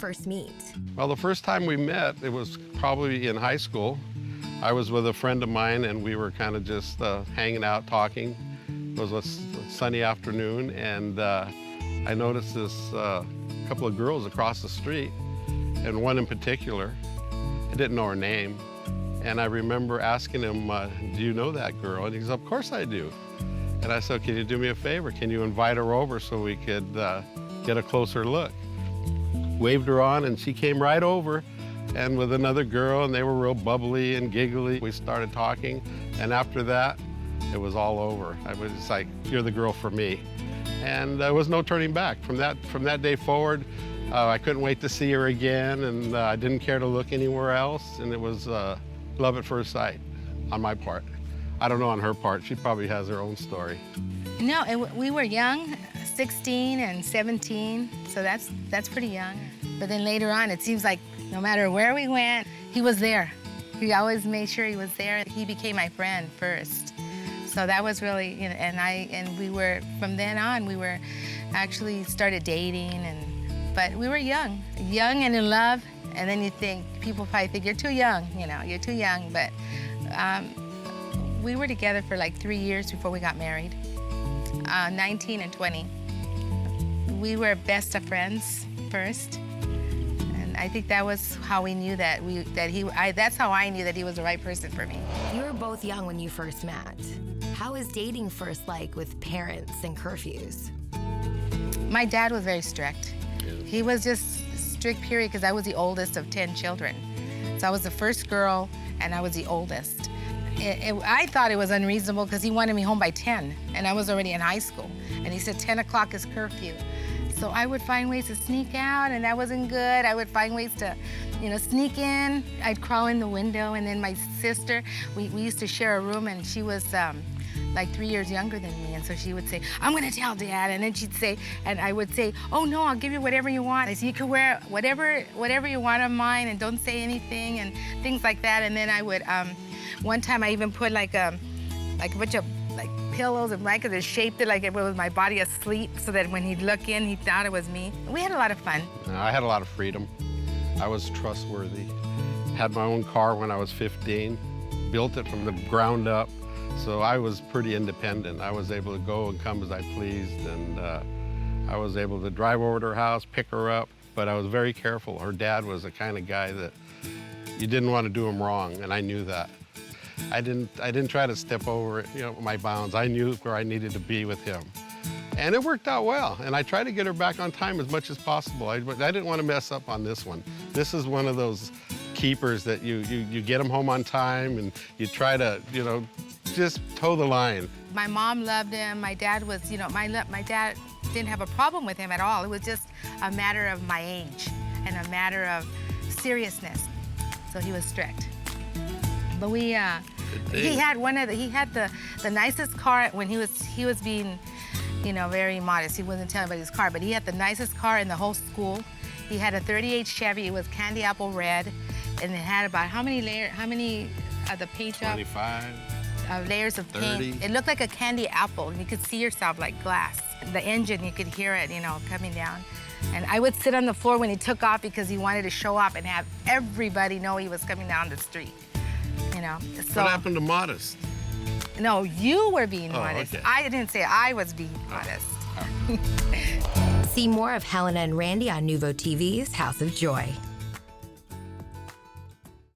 first meet? Well, the first time we met, it was probably in high school. I was with a friend of mine, and we were kind of just hanging out, talking. It was a sunny afternoon, and I noticed this couple of girls across the street, and one in particular. I didn't know her name, and I remember asking him, do you know that girl? And he said, of course I do. And I said, can you do me a favor? Can you invite her over so we could get a closer look? Waved her on, and she came right over, and with another girl, and they were real bubbly and giggly. We started talking, and after that, it was all over. I was just like, you're the girl for me. And there was no turning back. From that day forward, I couldn't wait to see her again, and I didn't care to look anywhere else, and it was love at first sight on my part. I don't know on her part. She probably has her own story. No, we were young, 16 and 17, so that's pretty young. But then later on, it seems like no matter where we went, he was there. He always made sure he was there. He became my friend first. So that was really, you know, and we were, from then on, we were actually started dating, but we were young and in love. And then you think, people probably think you're too young, you know, you're too young. But we were together for like 3 years before we got married, 19 and 20. We were best of friends first. And I think that was how we knew that's how I knew that he was the right person for me. You were both young when you first met. How is dating first like with parents and curfews? My dad was very strict. He was just strict, period, because I was the oldest of 10 children. So I was the first girl, and I was the oldest. I thought it was unreasonable because he wanted me home by 10, and I was already in high school. And he said 10 o'clock is curfew. So I would find ways to sneak out, and that wasn't good. I would find ways to, you know, sneak in. I'd crawl in the window, and then my sister, we used to share a room, and she was like 3 years younger than me, and so she would say, I'm gonna tell Dad, and then she'd say, and I would say, oh no, I'll give you whatever you want. I said, you can wear whatever you want of mine, and don't say anything, and things like that. And then I would, one time I even put like a bunch of like pillows and blankets and shaped it like it was my body asleep, so that when he'd look in, he thought it was me. We had a lot of fun. I had a lot of freedom. I was trustworthy. Had my own car when I was 15, built it from the ground up. So I was pretty independent. I was able to go and come as I pleased, and I was able to drive over to her house, pick her up, but I was very careful. Her dad was the kind of guy that you didn't want to do him wrong, and I knew that. I didn't try to step over, you know, my bounds. I knew where I needed to be with him. And it worked out well, and I tried to get her back on time as much as possible. I didn't want to mess up on this one. This is one of those keepers that you get them home on time, and you try to, you know, just toe the line. My mom loved him. My dad was, you know, my dad didn't have a problem with him at all. It was just a matter of my age and a matter of seriousness. So he was strict. But he had the nicest car when he was being, you know, very modest. He wasn't telling about his car, but he had the nicest car in the whole school. He had a 38 Chevy. It was candy apple red, and it had about how many of the paint job? 25. Layers of 30. paint. It looked like a candy apple, and you could see yourself like glass. The engine, you could hear it, you know, coming down. And I would sit on the floor when he took off because he wanted to show off and have everybody know he was coming down the street, you know. So, what happened to modest? No, you were being modest. Okay. I didn't say I was being modest. See more of Helena and Randy on NUVOTV's House of Joy.